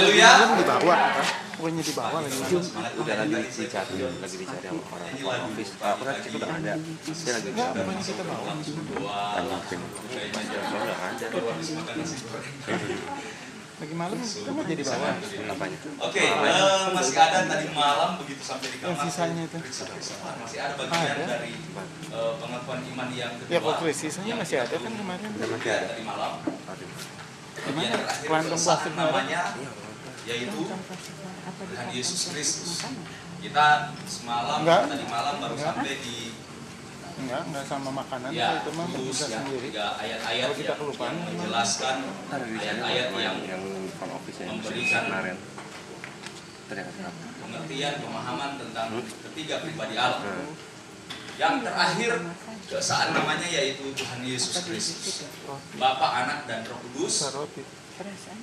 Haleluya. Di bawah, bukannya di bawah lagi. Udah lagi dicari sama orang office. Aku kan itu udah ada. Dia lagi Enggak, bukannya kita bawa. tanyakin. Soalnya ada. Lagi malam kita mau jadi bawah. Apanya? Oke, masih ada tadi malam begitu sampai di kamar. Yang sisanya itu. Masih ada bagian dari pengakuan iman yang kedua. Ya pokoknya sisanya masih ada kan kemarin. Masih ada tadi malam. Gimana? Yang terakhir Kelantung pesan plastik namanya yaitu Tuhan Yesus Kristus. Kita semalam tadi malam baru sampai di Enggak sama makanan ya, itu mah terus bisa yang sendiri. tiga ayat-ayat Kalau kita yang kelupaan, menjelaskan ayat-ayat yang front office memberikan kemarin. Ternyata pengertian pemahaman tentang ketiga pribadi Allah. Yang terakhir keesaan namanya yaitu Tuhan Yesus Kristus, Bapa, Anak, dan Roh Kudus Roti.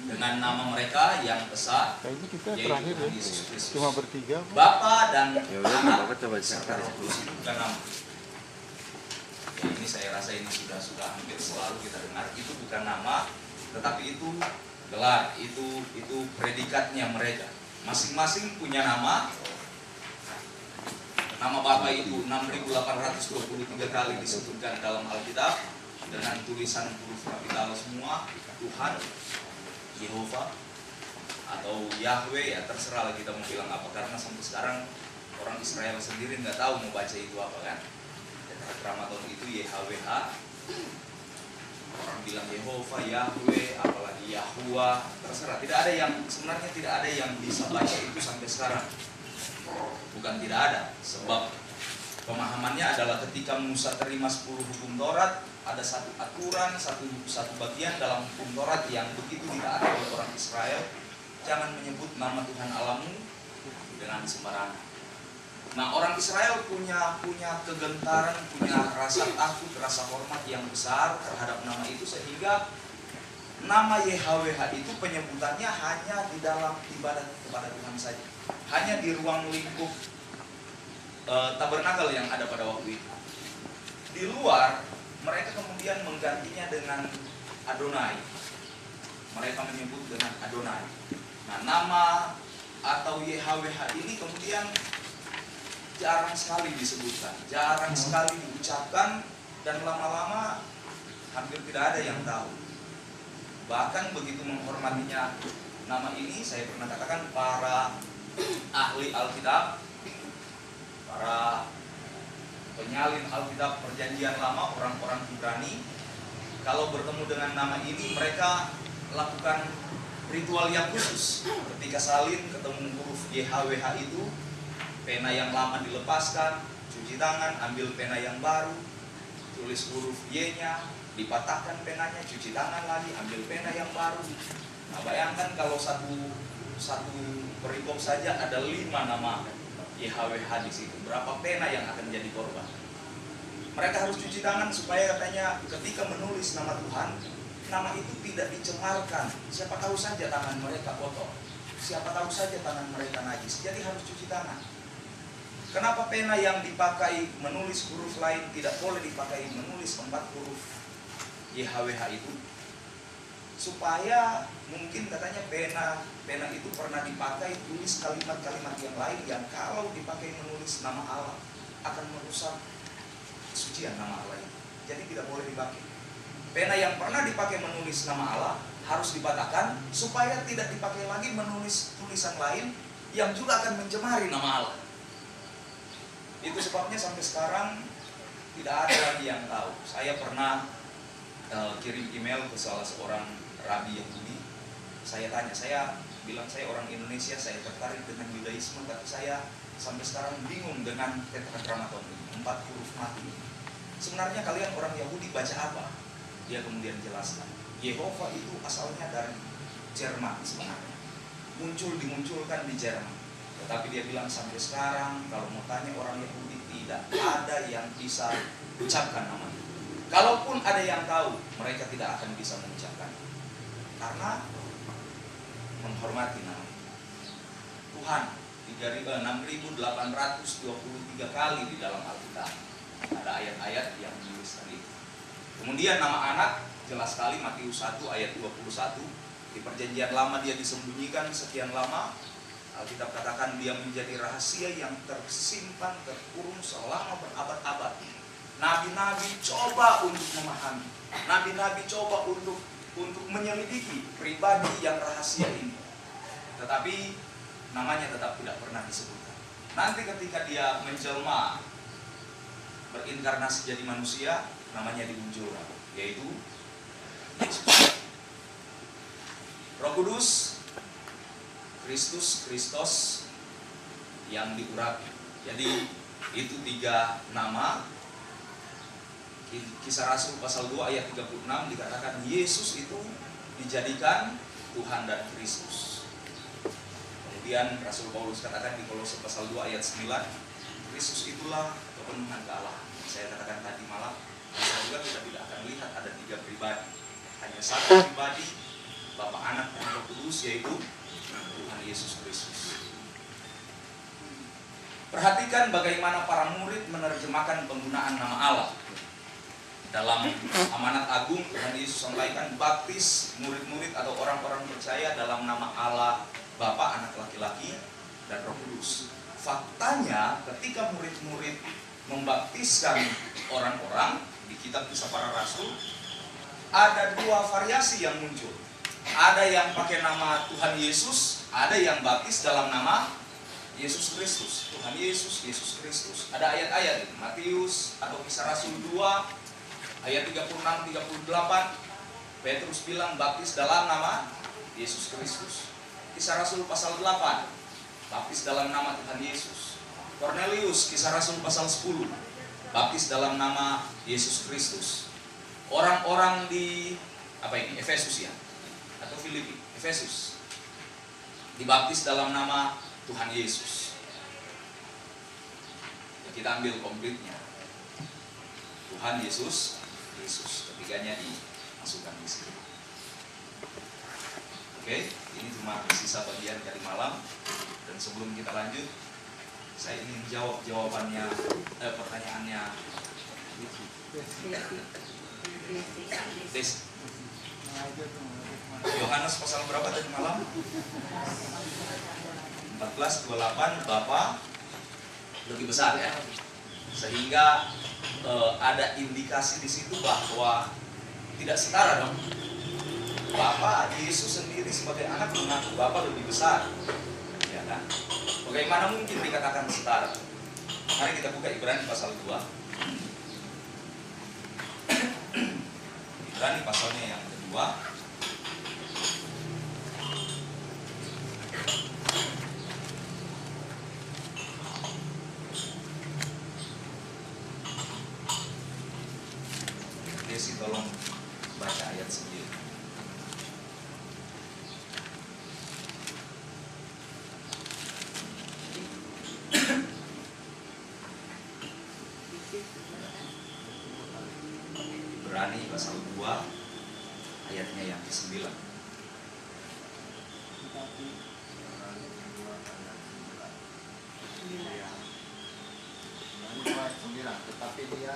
dengan nama mereka yang esa Kayaknya kita yaitu terakhir ya. Tuhan Yesus Kristus. Cuma bertiga. Bapa dan ya udah Anak Bapak coba serta cari. Roh Kudus itu bukan nama. Ya, ini saya rasa ini sudah hampir selalu kita dengar, itu bukan nama, tetapi itu gelar, itu predikatnya mereka. Masing-masing punya nama. Nama Bapa itu 6.823 kali disebutkan dalam Alkitab dengan tulisan huruf kapital semua. Tuhan, Yehova, atau Yahweh, ya terserah lah kita mau bilang apa, karena sampai sekarang orang Israel sendiri nggak tahu mau baca itu apa kan. Ramadan itu YHWH, orang bilang Yehova, Yahweh, apalagi Yahuwah, terserah. Tidak ada yang sebenarnya tidak ada yang bisa baca itu sampai sekarang. Bukan tidak ada, sebab pemahamannya adalah ketika Musa terima 10 hukum Taurat, ada satu aturan, satu bagian dalam hukum Taurat yang begitu tidak ada oleh orang Israel. Jangan menyebut nama Tuhan Allahmu dengan sembarangan. Nah, orang Israel punya kegentaran, punya rasa takut, rasa hormat yang besar terhadap nama itu, sehingga nama YHWH itu penyebutannya hanya di dalam ibadat kepada Tuhan saja. Hanya di ruang lingkup tabernakel yang ada pada waktu itu. Di luar, mereka kemudian menggantinya dengan Adonai. Mereka menyebut dengan Adonai. Nah, nama atau YHWH ini kemudian jarang sekali disebutkan, jarang sekali diucapkan, dan lama-lama hampir tidak ada yang tahu. Bahkan begitu menghormatinya nama ini, saya pernah katakan para ahli Alkitab, para penyalin Alkitab Perjanjian Lama, orang-orang Ibrani, kalau bertemu dengan nama ini mereka lakukan ritual yang khusus. Ketika salin ketemu huruf YHWH itu, pena yang lama dilepaskan, cuci tangan, ambil pena yang baru, tulis huruf Y-nya, dipatahkan penanya, cuci tangan lagi, ambil pena yang baru. Nah, bayangkan kalau satu perikop saja ada 5 nama YHWH di situ. Berapa pena yang akan jadi korban? Mereka harus cuci tangan supaya katanya ketika menulis nama Tuhan, nama itu tidak dicemarkan. Siapa tahu saja tangan mereka kotor, siapa tahu saja tangan mereka najis. Jadi harus cuci tangan. Kenapa pena yang dipakai menulis huruf lain tidak boleh dipakai menulis 4 huruf YHWH itu? Supaya mungkin katanya pena itu pernah dipakai tulis kalimat-kalimat yang lain yang kalau dipakai menulis nama Allah akan merusak kesucian nama Allah itu. Jadi tidak boleh dipakai. Pena yang pernah dipakai menulis nama Allah harus dipatahkan supaya tidak dipakai lagi menulis tulisan lain yang juga akan mencemari nama Allah. Itu sebabnya sampai sekarang tidak ada lagi yang tahu. Saya pernah kirim email ke salah seorang rabi Yahudi. Saya tanya, saya bilang saya orang Indonesia, saya tertarik dengan Yudaisme, tapi saya sampai sekarang bingung dengan Tetragrammaton ini, 4 huruf mati. Sebenarnya kalian orang Yahudi baca apa? Dia kemudian jelaskan, Yehova itu asalnya dari Jerman sebenarnya, dimunculkan di Jerman. Tetapi dia bilang sampai sekarang kalau mau tanya orang Yahudi tidak ada yang bisa ucapkan nama itu. Kalaupun ada yang tahu, mereka tidak akan bisa mengucapkan karena menghormati nama Tuhan. 6.823 kali di dalam Alkitab ada ayat-ayat yang menulis tadi. Kemudian nama anak jelas sekali Matius 1 ayat 21, Di perjanjian lama dia disembunyikan sekian lama. Alkitab katakan dia menjadi rahasia yang tersimpan, terkurung selama berabad-abad. Nabi-nabi coba untuk memahami. Nabi-nabi coba untuk menyelidiki pribadi yang rahasia ini. Tetapi namanya tetap tidak pernah disebutkan. Nanti ketika dia menjelma, berinkarnasi jadi manusia, namanya dimunculkan, yaitu Yesus. Roh Kudus, Kristus yang diurapi. Jadi itu 3 nama. Kisah Rasul pasal 2 ayat 36 dikatakan Yesus itu dijadikan Tuhan dan Kristus. Kemudian Rasul Paulus katakan di Kolose pasal 2 ayat 9, Kristus itulah kepenuhan kealahan. Saya katakan tadi malam, bisa juga kita tidak akan lihat ada 3 pribadi. Hanya satu pribadi, Bapa, Anak, dan Roh Kudus, yaitu Tuhan Yesus Kristus. Perhatikan bagaimana para murid menerjemahkan penggunaan nama Allah. Dalam amanat agung Tuhan Yesus sampaikan baptis murid-murid atau orang-orang percaya dalam nama Allah Bapa, Anak laki-laki, dan Roh Kudus. Faktanya ketika murid-murid membaptiskan orang-orang di kitab Kisah Para Rasul, ada 2 variasi yang muncul. Ada yang pakai nama Tuhan Yesus, ada yang baptis dalam nama Yesus Kristus. Tuhan Yesus, Yesus Kristus. Ada ayat-ayat Matius atau Kisah Rasul 2 ayat 36-38. Petrus bilang baptis dalam nama Yesus Kristus. Kisah Rasul pasal 8, baptis dalam nama Tuhan Yesus. Cornelius, Kisah Rasul pasal 10, baptis dalam nama Yesus Kristus. Orang-orang di Efesus ya, atau Filipi, Efesus, dibaptis dalam nama Tuhan Yesus. Ya, kita ambil komplitnya. Tuhan Yesus Kristus, ketiganya dimasukkan di sini. Oke, ini cuma sisa bagian dari malam. Dan sebelum kita lanjut, saya ingin jawab pertanyaannya Des. Yohanes pasal berapa tadi malam? 14:28, Bapa lebih besar ya. Sehingga ada indikasi di situ bahwa tidak setara dong. Bapa, Yesus sendiri sebagai anak mengaku Bapa lebih besar. Ya kan? Bagaimana mungkin dikatakan setara? Mari kita buka Ibrani pasal 2. Ibrani pasalnya yang kedua. Desi tolong baca ayat 9. Ibrani pasal 2 ayatnya yang ke-9. Tetapi dia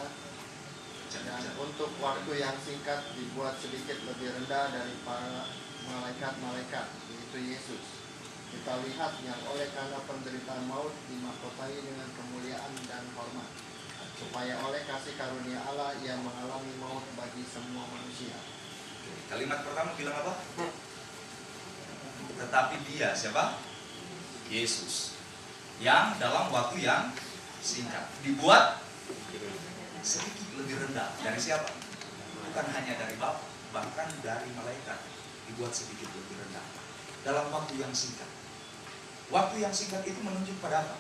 dan untuk waktu yang singkat dibuat sedikit lebih rendah dari para malaikat-malaikat, yaitu Yesus. Kita lihat yang oleh karena penderitaan maut dimahkotai dengan kemuliaan dan hormat, supaya oleh kasih karunia Allah ia mengalami maut bagi semua manusia. Kalimat pertama bilang apa? Tetapi dia siapa? Yesus. Yang dalam waktu yang singkat dibuat sedikit lebih rendah dari siapa? Bukan hanya dari Bapa, bahkan dari malaikat dibuat sedikit lebih rendah dalam waktu yang singkat. Waktu yang singkat itu menunjuk pada apa?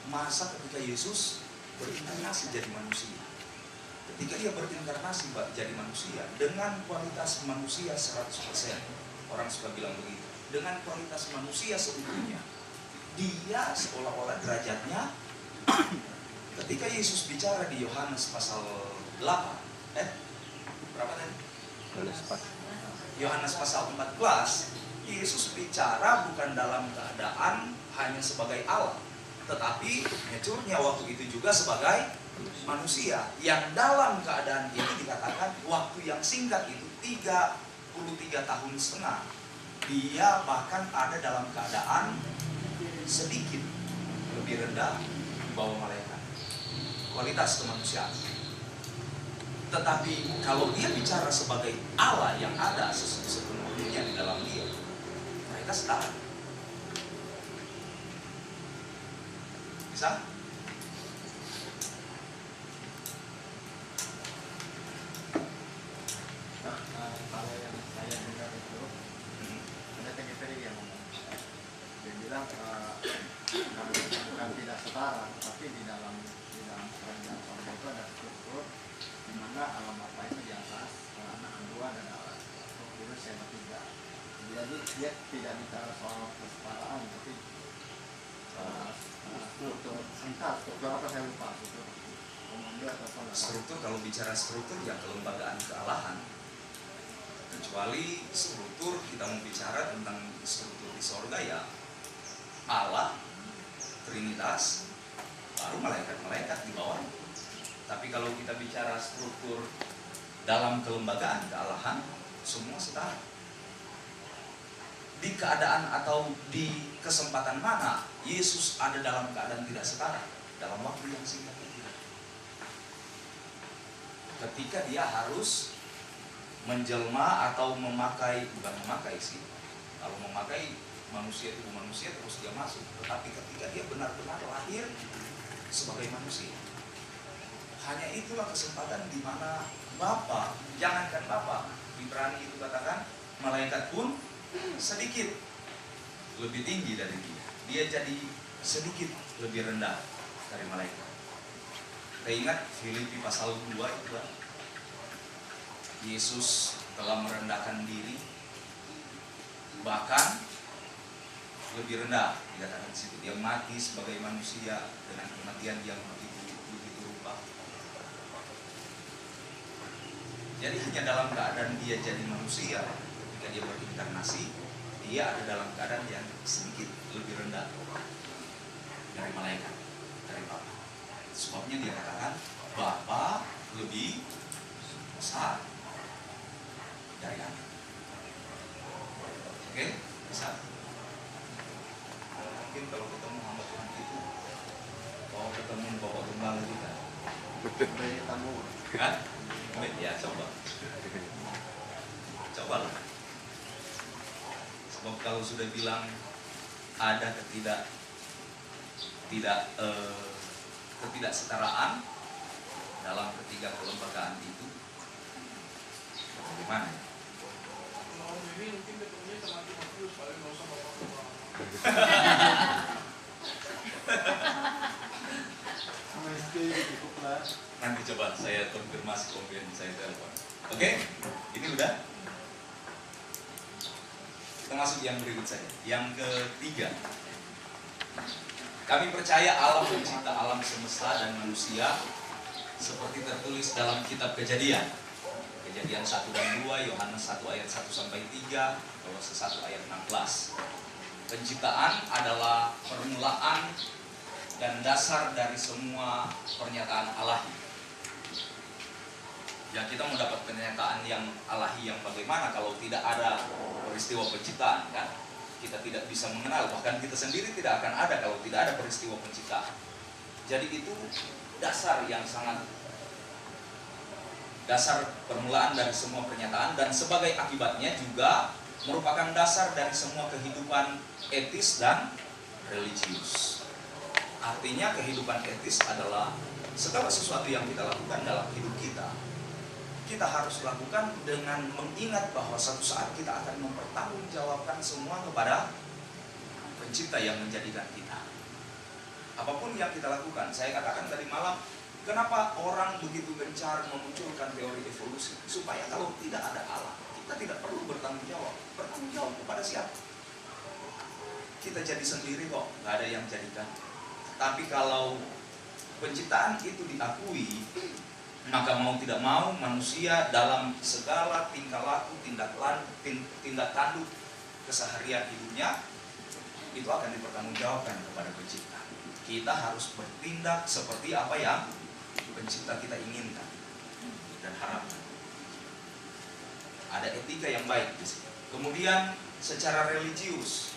Masa ketika Yesus berinkarnasi jadi manusia. Ketika dia berinkarnasi jadi manusia dengan kualitas manusia 100%. Orang suka bilang begitu. Dengan kualitas manusia seutuhnya. Dia seolah-olah derajatnya. Ketika Yesus bicara di Yohanes pasal 8, berapa tadi? Yohanes pasal 14, Yesus bicara bukan dalam keadaan hanya sebagai Allah, tetapi nyecurnya waktu itu juga sebagai manusia yang dalam keadaan ini dikatakan waktu yang singkat itu 33,5 tahun. dia bahkan ada dalam keadaan sedikit lebih rendah di bawah malaikat. Kualitas kemanusiaan. Tetapi kalau dia bicara sebagai Allah yang ada sepenuhnya di dalam dia, mereka setara. Bisa? Kalau yang saya dengar itu ada TGPD yang ngomong, dia bilang bukan tidak setara, tapi di dalam kerajaan sorga itu ada struktur di mana alam Bapa itu di atas, anak kedua dan alam Roh Kudus yang ketiga. Jadi dia tidak bicara soal kesetaraan, tapi struktur apa saya lupa, struktur komando atau apa. Struktur, kalau bicara struktur ya kelembagaan kealahan. Kecuali struktur, kita mau bicara tentang struktur di sorga ya Allah, Trinitas, baru malaikat-malaikat di bawah. Tapi kalau kita bicara struktur dalam kelembagaan kealahan, semua setara. Di keadaan atau di kesempatan mana Yesus ada dalam keadaan tidak setara? Dalam waktu yang singkat itu. Ketika dia harus menjelma atau memakai, bukan memakai sih, kalau memakai manusia itu manusia terus dia masuk. Tetapi ketika dia benar-benar lahir sebagai manusia, hanya itulah kesempatan di mana Bapa, jangankan Bapa, Ibrani itu katakan malaikat pun sedikit lebih tinggi dari dia. Dia jadi sedikit lebih rendah dari malaikat. Kita ingat Filipi pasal 2 itu kan? Yesus telah merendahkan diri, bahkan lebih rendah dikatakan di situ. Dia mati sebagai manusia dengan kematian yang begitu rupa. Jadi hanya dalam keadaan dia jadi manusia, ketika dia berinkarnasi, dia ada dalam keadaan yang sedikit lebih rendah dari malaikat, dari Bapa. Sebabnya dia katakan Bapa lebih besar dari anak. Oke, bisa. Mungkin kalau ketemu hamba Tuhan itu, kalau ketemu Bapak Gembala kita, Dari tamu. kan? Ya coba. Cobalah. Sebab kalau sudah bilang ada ketidaksetaraan dalam ketiga kelembagaan itu, bagaimana? Malam ini mungkin ketemunya sama Timotius, paling nggak usah bapak-bapak. Sama istri cukup lah. Nanti coba saya konfirmasi, kemudian saya telepon. Oke? Ini udah. Kita masuk yang berikut saja. Yang ketiga. Kami percaya Allah pencipta alam semesta dan manusia seperti tertulis dalam kitab Kejadian. Kejadian 1 dan 2, Yohanes 1 ayat 1 sampai 3, Kolose 1 ayat 16. Penciptaan adalah permulaan dan dasar dari semua pernyataan Allahi. Ya, kita mendapat pernyataan yang Allahi yang bagaimana kalau tidak ada peristiwa penciptaan, kan? Kita tidak bisa mengenal, bahkan kita sendiri tidak akan ada kalau tidak ada peristiwa penciptaan. Jadi itu dasar yang sangat dasar permulaan dari semua pernyataan, dan sebagai akibatnya juga merupakan dasar dari semua kehidupan etis dan religius. Artinya kehidupan etis adalah segala sesuatu yang kita lakukan dalam hidup kita, kita harus lakukan dengan mengingat bahwa suatu saat kita akan mempertanggungjawabkan semua kepada pencipta yang menjadikan kita. Apapun yang kita lakukan, saya katakan tadi malam, kenapa orang begitu gencar memunculkan teori evolusi? Supaya kalau tidak ada Allah, kita tidak perlu bertanggung jawab. Bertanggung jawab kepada siapa? Kita jadi sendiri kok, nggak ada yang jadikan. Tapi kalau penciptaan itu diakui, maka mau tidak mau manusia dalam segala tingkah laku, tindak tanduk keseharian hidupnya itu akan dipertanggungjawabkan kepada pencipta. Kita harus bertindak seperti apa yang pencipta kita inginkan dan harapkan. Ada etika yang baik di sini. Kemudian secara religius.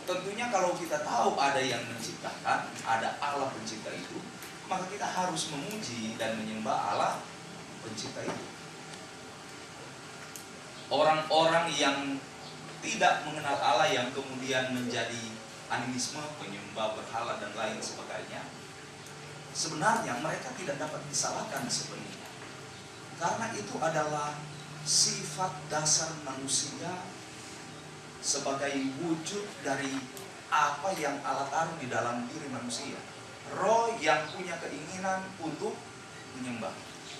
Tentunya kalau kita tahu ada yang menciptakan, ada Allah pencipta itu, maka kita harus memuji dan menyembah Allah pencipta itu. Orang-orang yang tidak mengenal Allah, yang kemudian menjadi animisme, penyembah berhala dan lain sebagainya, sebenarnya mereka tidak dapat disalahkan sebenarnya, karena itu adalah sifat dasar manusia sebagai wujud dari apa yang Allah taruh di dalam diri manusia, roh yang punya keinginan untuk menyembah.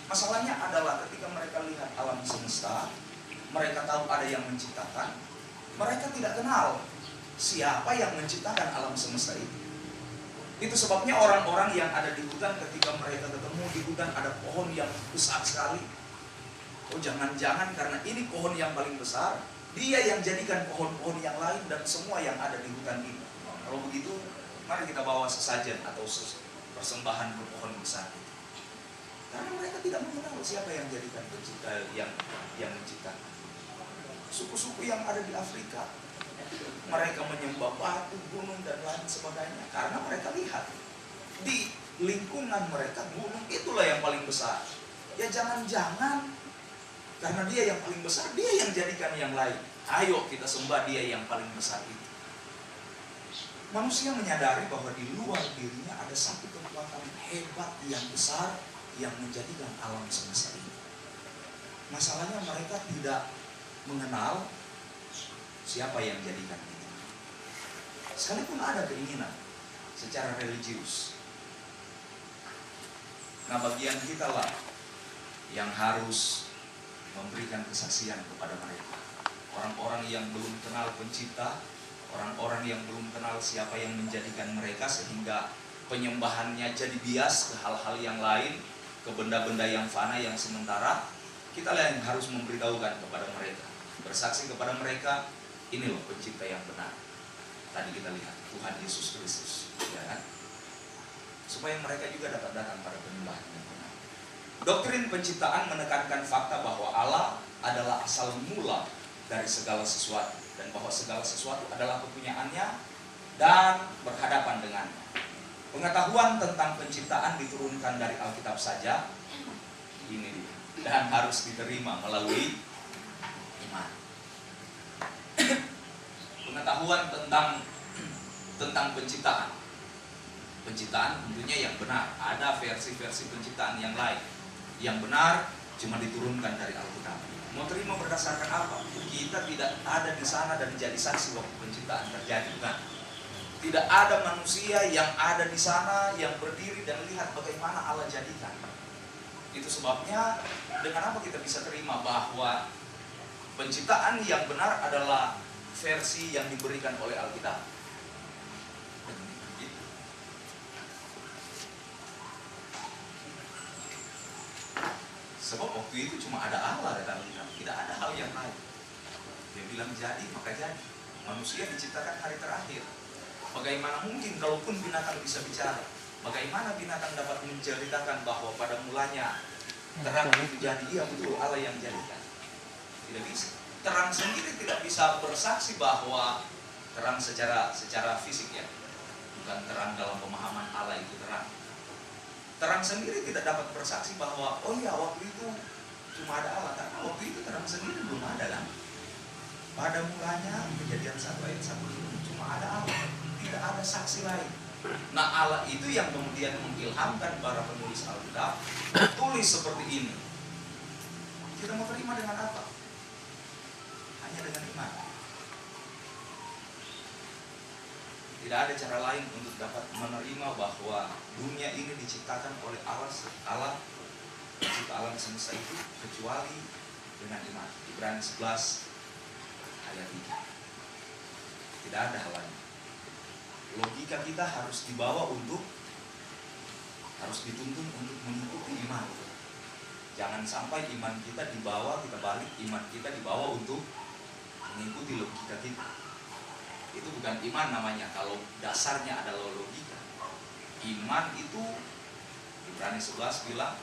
Masalahnya adalah ketika mereka lihat alam semesta, mereka tahu ada yang menciptakan, mereka tidak kenal siapa yang menciptakan alam semesta itu. Itu sebabnya orang-orang yang ada di hutan, ketika mereka ketemu di hutan ada pohon yang besar sekali, oh jangan-jangan karena ini pohon yang paling besar, dia yang jadikan pohon-pohon yang lain dan semua yang ada di hutan ini. Kalau begitu, mari kita bawa sesajen atau persembahan ke pohon besar itu. Karena mereka tidak mengenal siapa yang jadikan pencipta, yang menciptakan. Suku-suku yang ada di Afrika, mereka menyembah batu, gunung dan lain sebagainya, karena mereka lihat di lingkungan mereka gunung itulah yang paling besar. Ya jangan-jangan karena dia yang paling besar, dia yang jadikan yang lain. Ayo kita sembah dia yang paling besar itu. Manusia menyadari bahwa di luar dirinya ada satu kekuatan hebat yang besar yang menjadikan alam semesta ini. Masalahnya mereka tidak mengenal siapa yang jadikan itu. Sekalipun ada keinginan secara religius. Nah, bagian kita lah yang harus memberikan kesaksian kepada mereka. Orang-orang yang belum kenal pencipta, orang-orang yang belum kenal siapa yang menjadikan mereka, sehingga penyembahannya jadi bias ke hal-hal yang lain, ke benda-benda yang fana, yang sementara. Kita lah yang harus memberitahukan kepada mereka, bersaksi kepada mereka, ini loh pencipta yang benar. Tadi kita lihat Tuhan Yesus Kristus, ya kan? Supaya mereka juga dapat datang pada penyembahan yang benar. Doktrin penciptaan menekankan fakta bahwa Allah adalah asal mula dari segala sesuatu, dan bahwa segala sesuatu adalah kepunyaannya dan berhadapan dengannya. Pengetahuan tentang penciptaan diturunkan dari Alkitab saja, ini dia, dan harus diterima melalui iman. Pengetahuan tentang penciptaan. Penciptaan tentunya yang benar. Ada versi-versi penciptaan yang lain. Yang benar cuma diturunkan dari Alkitab. Mau terima berdasarkan apa? Kita tidak ada di sana dan jadi saksi waktu penciptaan terjadi, bukan? Tidak ada manusia yang ada di sana yang berdiri dan lihat bagaimana Allah jadikan. Itu sebabnya dengan apa kita bisa terima bahwa penciptaan yang benar adalah versi yang diberikan oleh Alkitab. Sebab waktu itu cuma ada Allah, kata Alkitab, tidak ada hal yang lain. Dia bilang jadi, maka jadi. Manusia diciptakan hari terakhir. Bagaimana mungkin kalaupun binatang bisa bicara? Bagaimana binatang dapat menceritakan bahwa pada mulanya terang itu jadi? Iya betul, Allah yang jadikan. Tidak bisa. Terang sendiri tidak bisa bersaksi bahwa terang secara fisik, ya, bukan terang dalam pemahaman Allah itu terang. Terang sendiri tidak dapat bersaksi bahwa oh iya waktu itu cuma ada Allah, karena waktu itu terang sendiri belum ada kan. Pada mulanya Kejadian 1 ayat 1 itu cuma ada Allah, tidak ada saksi lain. Nah Allah itu yang kemudian mengilhamkan para penulis Alkitab tulis seperti ini. Kita mau terima dengan apa? Hanya dengan iman. Tidak ada cara lain untuk dapat menerima bahwa dunia ini diciptakan oleh Allah pencipta alam semesta itu, kecuali dengan iman. Ibrani 11 ayat 3. Tidak ada hal lain. Logika kita harus dituntun untuk mengikuti iman. Jangan sampai iman kita dibawa, kita balik, iman kita dibawa untuk mengikuti logika kita. Itu bukan iman namanya kalau dasarnya adalah logika. Iman itu Ibrani 11 bilang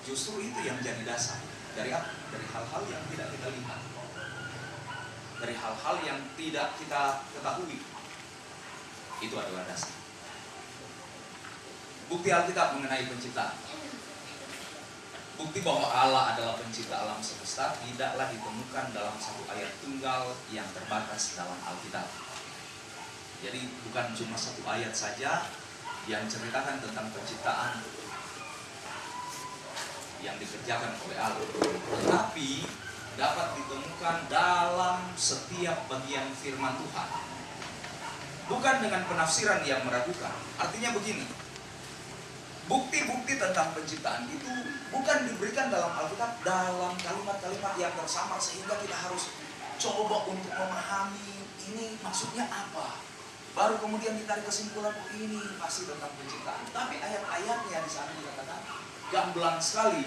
justru itu yang jadi dasar. Dari apa? Dari hal-hal yang tidak kita lihat. dari hal-hal yang tidak kita ketahui. Itu adalah dasar. Bukti Alkitab mengenai penciptaan. Bukti bahwa Allah adalah pencipta alam semesta tidaklah ditemukan dalam satu ayat tunggal yang terbatas dalam Alkitab. Jadi bukan cuma satu ayat saja yang ceritakan tentang penciptaan yang dikerjakan oleh Allah, tetapi dapat ditemukan dalam setiap bagian firman Tuhan. Bukan dengan penafsiran yang meragukan. Artinya begini, bukti-bukti tentang penciptaan itu bukan diberikan dalam Alkitab dalam kalimat-kalimat yang tersamar sehingga kita harus coba untuk memahami ini maksudnya apa. Baru kemudian ditarik kesimpulan, oh ini pasti tentang penciptaan. Tapi ayat-ayatnya di sana dikatakan gamblang sekali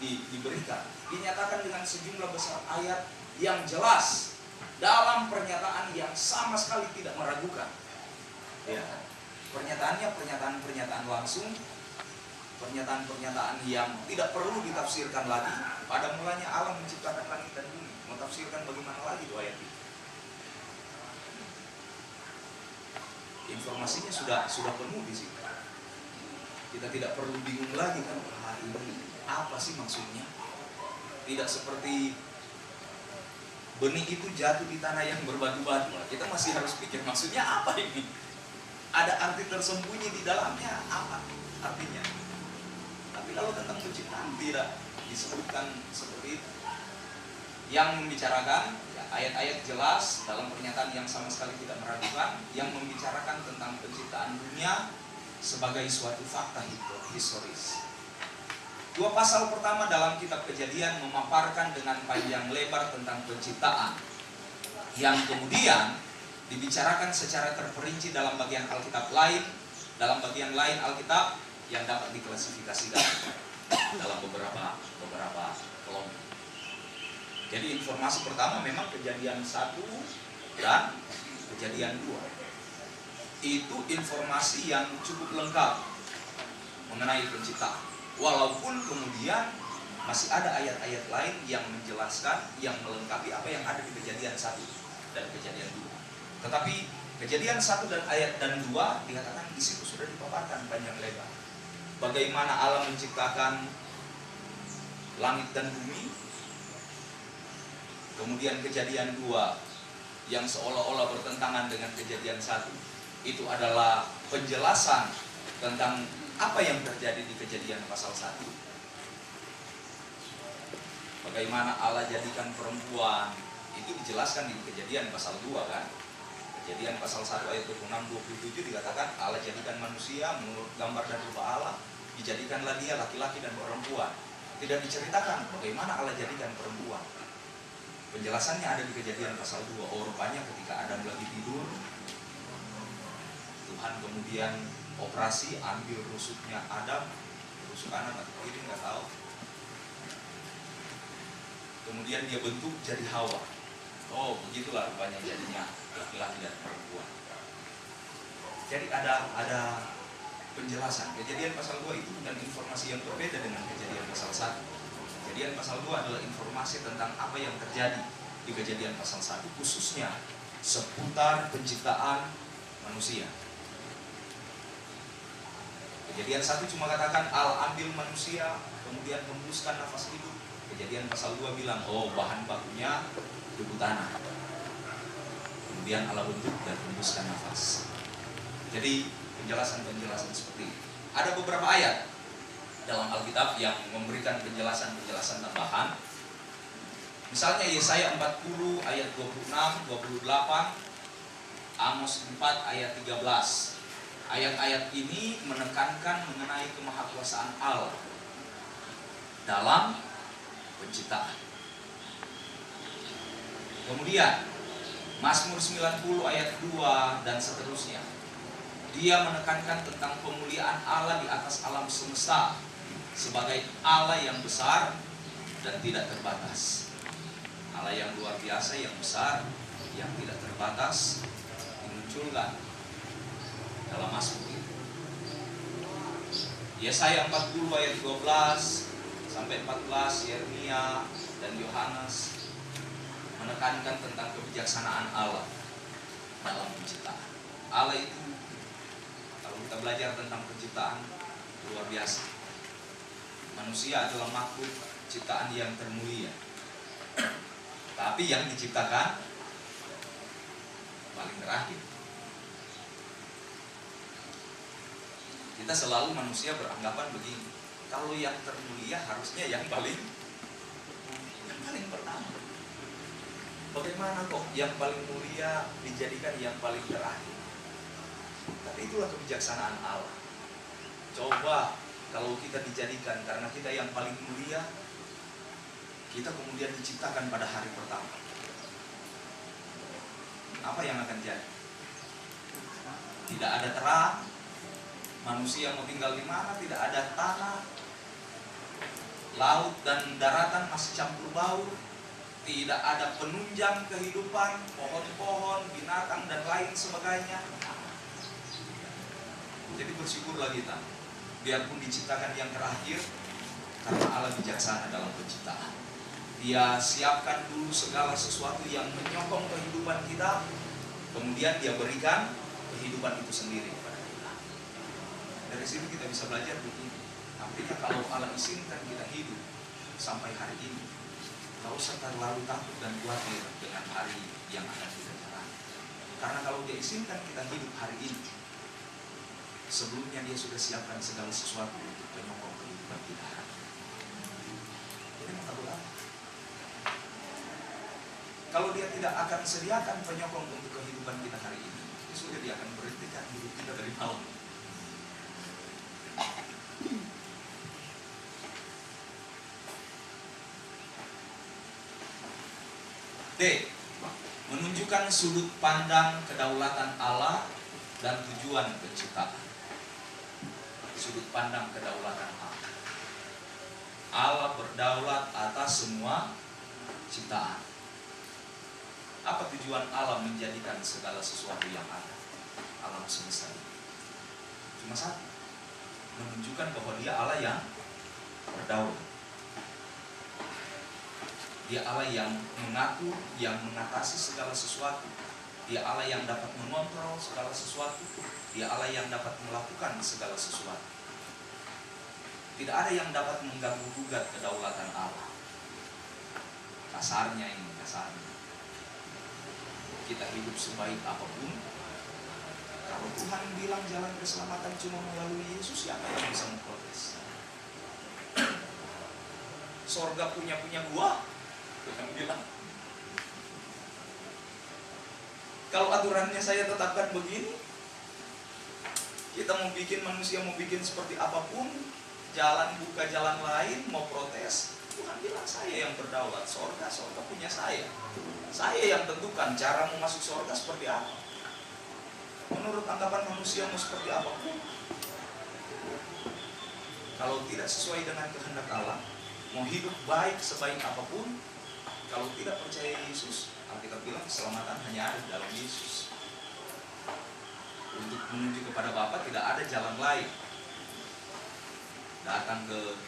diberikan. Dinyatakan dengan sejumlah besar ayat yang jelas dalam pernyataan yang sama sekali tidak meragukan. Ya, pernyataannya pernyataan langsung, pernyataan-pernyataan yang tidak perlu ditafsirkan lagi. Pada mulanya Allah menciptakan langit dan bumi. Mau tafsirkan bagaimana lagi itu ayat itu? Informasinya sudah penuh di situ. Kita tidak perlu bingung lagi kan, ini apa sih maksudnya? Tidak seperti benih itu jatuh di tanah yang berbatu-batu. Kita masih harus pikir maksudnya apa ini? Ada arti tersembunyi di dalamnya, apa artinya? Tapi kalau tentang penciptaan tidak disebutkan seperti itu. Yang membicarakan ya, ayat-ayat jelas dalam pernyataan yang sama sekali tidak meragukan, yang membicarakan tentang penciptaan dunia sebagai suatu fakta historis. Dua pasal pertama dalam kitab Kejadian memaparkan dengan panjang lebar tentang penciptaan, yang kemudian dibicarakan secara terperinci dalam bagian Alkitab lain, dalam bagian lain Alkitab yang dapat diklasifikasikan dalam beberapa kelompok. Jadi informasi pertama memang Kejadian 1 dan Kejadian 2. Itu informasi yang cukup lengkap mengenai penciptaan. Walaupun kemudian masih ada ayat-ayat lain yang menjelaskan, yang melengkapi apa yang ada di Kejadian 1 dan Kejadian 2. Tetapi Kejadian 1 dan ayat dan 2 dikatakan di situ sudah dipaparkan panjang lebar. Bagaimana Allah menciptakan langit dan bumi. Kemudian Kejadian 2 yang seolah-olah bertentangan dengan Kejadian 1 itu adalah penjelasan tentang apa yang terjadi di Kejadian pasal 1. Bagaimana Allah jadikan perempuan itu dijelaskan di Kejadian pasal 2 kan. Kejadian pasal 1 ayat 26-27 dikatakan Allah jadikan manusia menurut gambar dan rupa Allah, dijadikanlah dia laki-laki dan perempuan. Tidak diceritakan bagaimana Allah jadikan perempuan. Penjelasannya ada di Kejadian pasal 2. Oh, rupanya ketika Adam lagi tidur, Tuhan kemudian operasi ambil rusuknya Adam, rusuk kanan atau kiri nggak tahu. Kemudian dia bentuk jadi Hawa. Oh, begitulah rupanya jadinya laki-laki dan perempuan. Jadi ada penjelasan. Kejadian pasal 2 itu bukan informasi yang berbeda dengan Kejadian pasal 1. Kejadian pasal 2 adalah informasi tentang apa yang terjadi di Kejadian pasal 1, khususnya seputar penciptaan manusia. Kejadian 1 cuma katakan Allah ambil manusia, kemudian hembuskan nafas hidup. Kejadian pasal 2 bilang, oh bahan bakunya debu tanah. Kemudian Allah bentuk dan hembuskan nafas. Jadi penjelasan-penjelasan seperti itu. Ada beberapa ayat dalam Alkitab yang memberikan penjelasan-penjelasan tambahan. Misalnya Yesaya 40 ayat 26, 28, Amos 4 ayat 13. Ayat-ayat ini menekankan mengenai kemahakuasaan Allah dalam penciptaan. Kemudian Mazmur 90 ayat 2 dan seterusnya. Dia menekankan tentang pemuliaan Allah di atas alam semesta sebagai Allah yang besar dan tidak terbatas. Allah yang luar biasa, yang besar, yang tidak terbatas dimunculkan dalam Mazmur itu. Yesaya 40 ayat 12 sampai 14, Yeremia dan Yohanes menekankan tentang kebijaksanaan Allah dalam penciptaan. Allah itu, kalau kita belajar tentang penciptaan, luar biasa. Manusia adalah makhluk ciptaan yang termulia, tapi yang diciptakan paling terakhir. Kita selalu manusia beranggapan begini, kalau yang termulia harusnya yang paling pertama. Bagaimana kok yang paling mulia dijadikan yang paling terakhir? Tapi itulah kebijaksanaan Allah. Coba kalau kita dijadikan karena kita yang paling mulia, kita kemudian diciptakan pada hari pertama, apa yang akan jadi? Tidak ada terang, manusia mau tinggal di mana? Tidak ada tanah, laut dan daratan masih campur baur, tidak ada penunjang kehidupan, pohon-pohon, binatang dan lain sebagainya. Jadi bersyukurlah kita, biarpun diciptakan yang terakhir, karena Allah bijaksana dalam penciptaan. Dia siapkan dulu segala sesuatu yang menyokong kehidupan kita, kemudian Dia berikan kehidupan itu sendiri kepada kita. Dari sini kita bisa belajar begini. Artinya kalau Allah izinkan kita hidup sampai hari ini, tidak usah terlalu takut dan khawatir dengan hari yang akan kita jalani. Karena kalau Dia izinkan kita hidup hari ini, sebelumnya Dia sudah siapkan segala sesuatu untuk penyokong kehidupan kita. Ini maka berapa? Kalau Dia tidak akan sediakan penyokong untuk kehidupan kita hari ini, ya sudah, Dia akan berhentikan hidup kita dari malam. D. Menunjukkan sudut pandang kedaulatan Allah dan tujuan penciptaan. Sudut pandang kedaulatan Allah. Allah berdaulat atas semua ciptaan. Apa tujuan Allah menjadikan segala sesuatu yang ada? Alam semesta ini cuma satu, menunjukkan bahwa Dia Allah yang berdaulat. Dia Allah yang mengatur, yang mengatasi segala sesuatu. Dia Allah yang dapat mengontrol segala sesuatu. Dia Allah yang dapat melakukan segala sesuatu. Tidak ada yang dapat mengganggu-gugat kedaulatan Allah. Kasarnya ini, kasarnya. Kita hidup sebaik apapun, kalau Tuhan bilang jalan keselamatan cuma melalui Yesus, siapa yang bisa memprotes? Sorga punya gua, Tuhan bilang. Kalau aturannya saya tetapkan begini, kita mau bikin manusia, mau bikin seperti apapun, jalan buka jalan lain, mau protes, Tuhan bilang saya yang berdaulat. Sorga punya saya. Saya yang tentukan cara mau masuk sorga seperti apa. Menurut anggapan manusia mau seperti apapun, kalau tidak sesuai dengan kehendak Allah, mau hidup baik sebaik apapun, kalau tidak percaya Yesus, Alkitab bilang keselamatan hanya ada di dalam Yesus. Untuk menuju kepada Bapa tidak ada jalan lain. Datang ke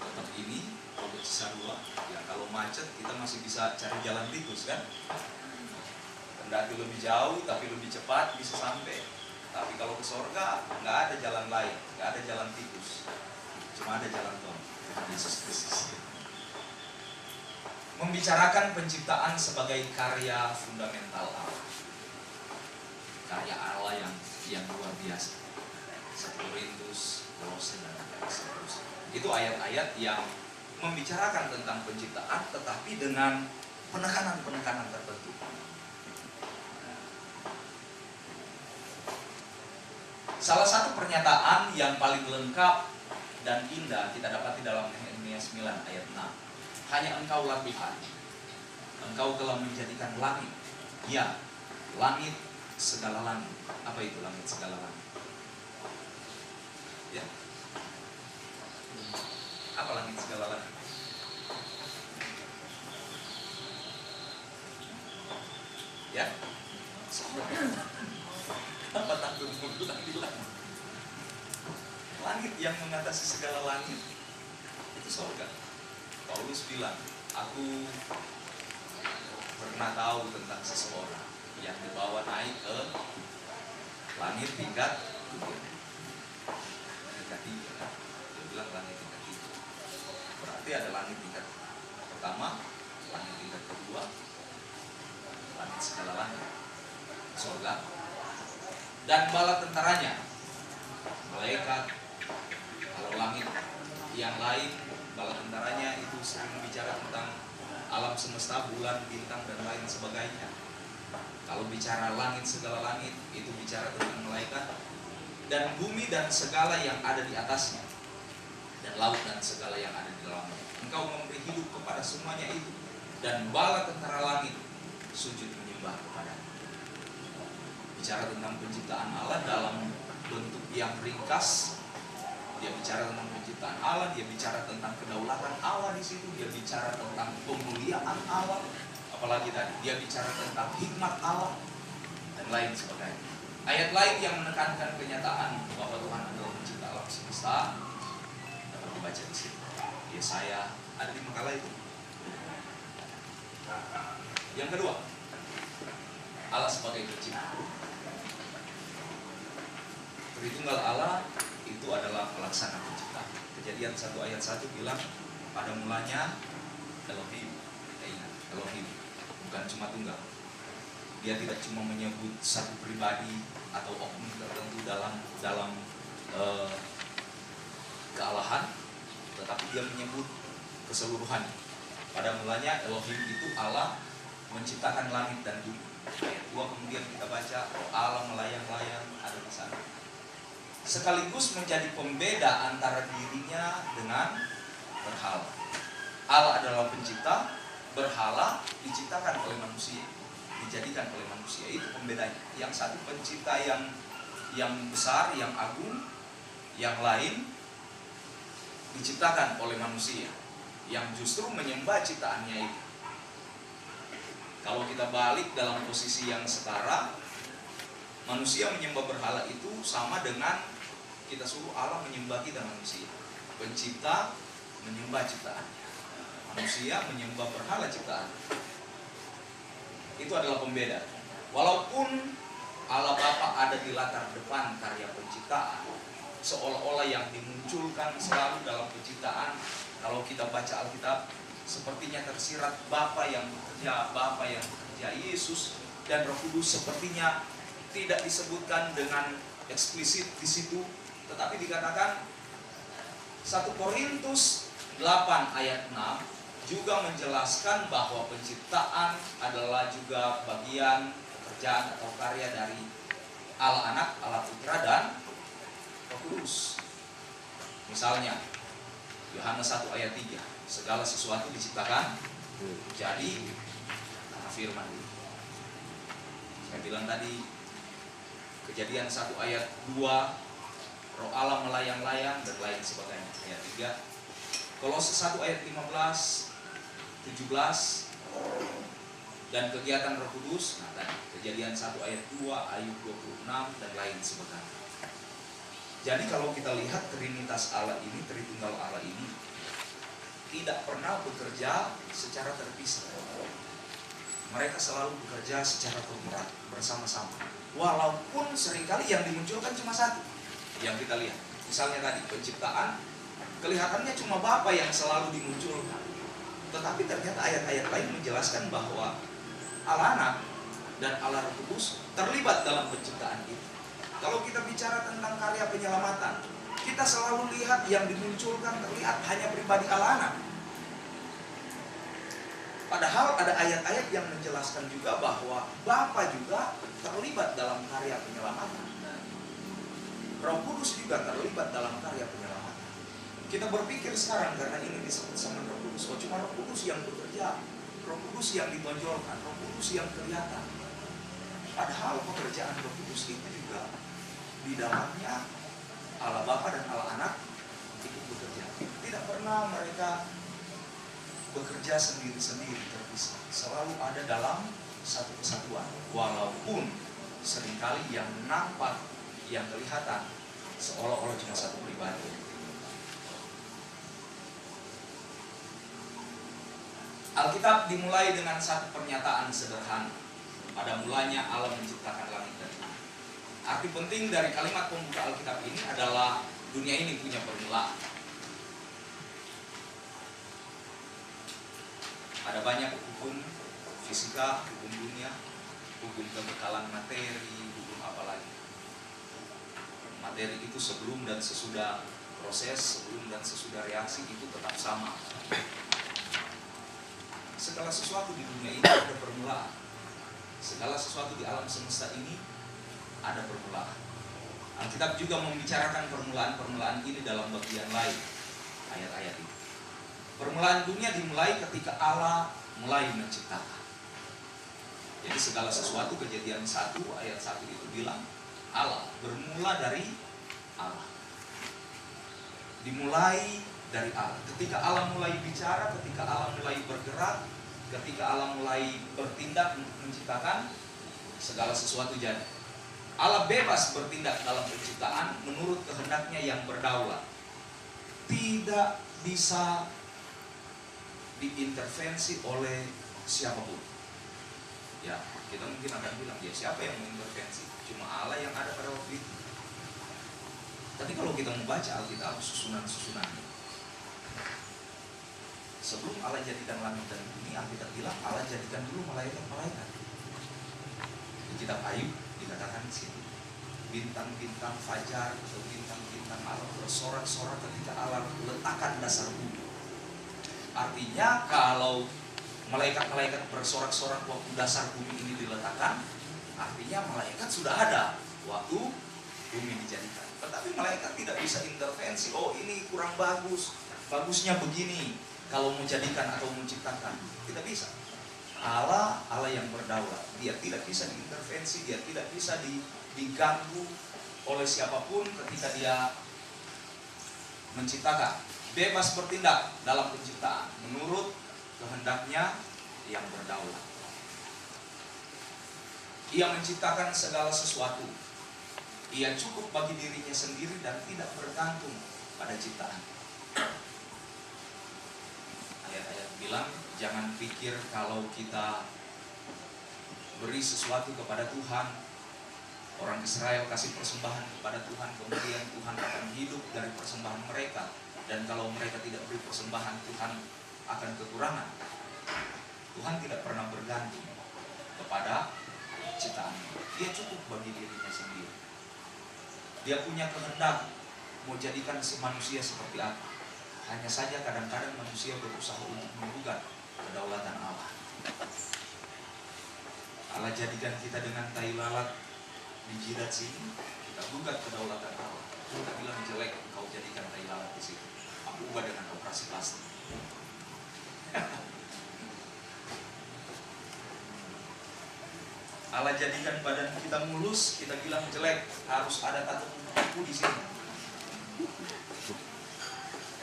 tempat ini, ke Cisarua, ya kalau macet kita masih bisa cari jalan tikus kan? Mendaki lebih jauh tapi lebih cepat bisa sampai. Tapi kalau ke sorga nggak ada jalan lain, nggak ada jalan tikus, cuma ada jalan tol, Yesus Kristus. Membicarakan penciptaan sebagai karya fundamental Allah, karya Allah yang luar biasa. 1 Korintus, Kolose dan seterusnya. Itu ayat-ayat yang membicarakan tentang penciptaan, tetapi dengan penekanan-penekanan tertentu. Salah satu pernyataan yang paling lengkap dan indah kita dapati dalam Nehemia 9 ayat 6. Hanya Engkaulah Tuhan. Engkau telah menjadikan langit. Ya, langit segala langit. Apa itu langit segala langit? Ya. Apa langit segala langit? Ya. Apa takutmu bilang? Langit yang mengatasi segala langit itu surga. Paulus bilang, aku pernah tahu tentang seseorang yang dibawa naik ke langit tingkat 3 kan? Dia bilang langit tingkat 3. Berarti ada langit tingkat pertama, langit tingkat kedua, langit segala langit, surga, dan bala tentaranya, malaikat. Kalau langit yang lain, bala tentaranya itu sering bicara tentang alam semesta, bulan, bintang, dan lain sebagainya. Kalau bicara langit segala langit, itu bicara tentang malaikat, dan bumi dan segala yang ada di atasnya, dan laut dan segala yang ada di dalamnya. Engkau memberi hidup kepada semuanya itu, dan bala tentara langit sujud menyembah kepada-Mu. Bicara tentang penciptaan Allah dalam bentuk yang ringkas. Dia bicara tentang penciptaan Allah, dia bicara tentang kedaulatan Allah di situ, dia bicara tentang pemuliaan Allah, apalagi tadi dia bicara tentang hikmat Allah dan lain sebagainya. Ayat lain yang menekankan kenyataan bahwa Tuhan adalah pencipta alam semesta dapat dibaca di sini. Yesaya ada di makalah itu. Yang kedua, Allah sebagai pencipta. Tritunggal Allah itu adalah pelaksana pencipta. Kejadian 1 ayat 1 bilang pada mulanya Elohim. Ingat, Elohim bukan cuma tunggal. Dia tidak cuma menyebut satu pribadi atau oknum tertentu dalam kealahan, tetapi dia menyebut keseluruhan. Pada mulanya Elohim itu Allah menciptakan langit dan bumi. Ayat 2 kemudian kita baca Allah melayang-layang ada di sana. Sekaligus menjadi pembeda antara dirinya dengan berhala. Allah adalah pencipta, berhala diciptakan oleh manusia, dijadikan oleh manusia. Itu pembedanya. Yang satu pencipta yang besar, yang agung, yang lain diciptakan oleh manusia, yang justru menyembah ciptaannya itu. Kalau kita balik dalam posisi yang setara, manusia menyembah berhala itu sama dengan kita suruh Allah menyembah kita manusia. Pencipta menyembah ciptaan, manusia menyembah berhala ciptaan. Itu adalah pembeda. Walaupun Allah Bapa ada di latar depan karya penciptaan, seolah-olah yang dimunculkan selalu dalam penciptaan, kalau kita baca Alkitab, sepertinya tersirat Bapa yang bekerja, Yesus dan Roh Kudus sepertinya tidak disebutkan dengan eksplisit di situ, tetapi dikatakan 1 Korintus 8 ayat 6 juga menjelaskan bahwa penciptaan adalah juga bagian pekerjaan atau karya dari Allah Anak, Allah Putra, dan Roh Kudus. Misalnya Yohanes 1 ayat 3, segala sesuatu diciptakan jadi karena firman itu. Saya bilang tadi Kejadian 1 ayat 2, Roh Allah melayang-layang dan lain sebagainya. Ayat 3, Kolose 1 ayat 15, 17, dan kegiatan Roh Kudus. Nah, tadi Kejadian 1 ayat 2, Ayub 26 dan lain sebagainya. Jadi kalau kita lihat Trinitas Allah ini, Tritunggal Allah ini tidak pernah bekerja secara terpisah. Mereka selalu bekerja secara bergerak bersama-sama. Walaupun seringkali yang dimunculkan cuma satu yang kita lihat. Misalnya tadi penciptaan, kelihatannya cuma Bapa yang selalu dimunculkan. Tetapi ternyata ayat-ayat lain menjelaskan bahwa Allah Anak dan Allah Roh Kudus terlibat dalam penciptaan itu. Kalau kita bicara tentang karya penyelamatan, kita selalu lihat yang dimunculkan terlihat hanya pribadi Allah Anak. Padahal ada ayat-ayat yang menjelaskan juga bahwa Bapa juga terlibat dalam karya penyelamatan. Roh Kudus juga terlibat dalam karya penyelamatan. Kita berpikir sekarang karena ini disebut sama Roh Kudus, oh cuma Roh Kudus yang bekerja, Roh Kudus yang ditonjolkan, Roh Kudus yang kelihatan. Padahal pekerjaan Roh Kudus itu juga di dalamnya Allah Bapa dan Allah Anak ikut bekerja. Tidak pernah mereka bekerja sendiri-sendiri terpisah. Selalu ada dalam satu kesatuan. Walaupun seringkali yang nampak, yang kelihatan seolah-olah cuma satu pribadi. Alkitab dimulai dengan satu pernyataan sederhana. Pada mulanya Allah menciptakan langit dan bumi. Arti penting dari kalimat pembuka Alkitab ini adalah dunia ini punya permulaan. Ada banyak hukum fisika, hukum dunia, hukum kebekalan materi, hukum apa lagi. Materi itu sebelum dan sesudah proses, sebelum dan sesudah reaksi itu tetap sama. Segala sesuatu di dunia ini ada permulaan. Segala sesuatu di alam semesta ini ada permulaan. Alkitab juga membicarakan permulaan-permulaan ini dalam bagian lain ayat-ayat ini. Permulaan dunia dimulai ketika Allah mulai menciptakan. Jadi segala sesuatu, Kejadian 1 ayat 1 itu bilang Allah bermula dari Allah. Dimulai dari Allah. Ketika Allah mulai bicara, ketika Allah mulai bergerak, ketika Allah mulai bertindak untuk menciptakan, segala sesuatu jadi. Allah bebas bertindak dalam penciptaan menurut kehendaknya yang berdaulat. Tidak bisa diintervensi oleh siapapun. Ya, kita mungkin akan bilang, ya siapa yang mengintervensi? Cuma Allah yang ada pada waktu itu. Tapi kalau kita membaca Alkitab susunan-susunannya, sebelum Allah jadikan langit dan bumi, Alkitab bilang Allah jadikan dulu malaikat-malaikat. Di kitab Ayub dikatakan di situ, bintang-bintang fajar atau bintang-bintang Allah bersorak-sorak ketika Allah letakkan dasar bumi. Artinya kalau malaikat-malaikat bersorak-sorak waktu dasar bumi ini diletakkan, artinya malaikat sudah ada waktu bumi dijadikan. Tetapi malaikat tidak bisa intervensi, oh ini kurang bagus, bagusnya begini. Kalau mau jadikan atau menciptakan, tidak bisa. Allah yang berdaulat. Dia tidak bisa diintervensi, dia tidak bisa diganggu oleh siapapun ketika dia menciptakan. Bebas bertindak dalam penciptaan menurut kehendaknya yang berdaulat. Ia menciptakan segala sesuatu. Ia cukup bagi dirinya sendiri dan tidak bergantung pada ciptaan. Ayat-ayat bilang, jangan pikir kalau kita beri sesuatu kepada Tuhan, orang Israel kasih persembahan kepada Tuhan, kemudian Tuhan akan hidup dari persembahan mereka. Dan kalau mereka tidak beri persembahan, Tuhan akan kekurangan. Tuhan tidak pernah bergantung kepada ciptaan. Dia cukup bagi dirinya sendiri. Dia punya kehendak mau jadikan manusia seperti apa. Hanya saja kadang-kadang manusia berusaha untuk menggugat kedaulatan Allah. Allah jadikan kita dengan tai lalat di jidat sini, kita gugat kedaulatan Allah. Kita bilang jelek, kau jadikan tai lalat di situ. Aku ubah dengan operasi plastik. Allah jadikan badan kita mulus, kita bilang jelek, harus ada tato kuku di sini.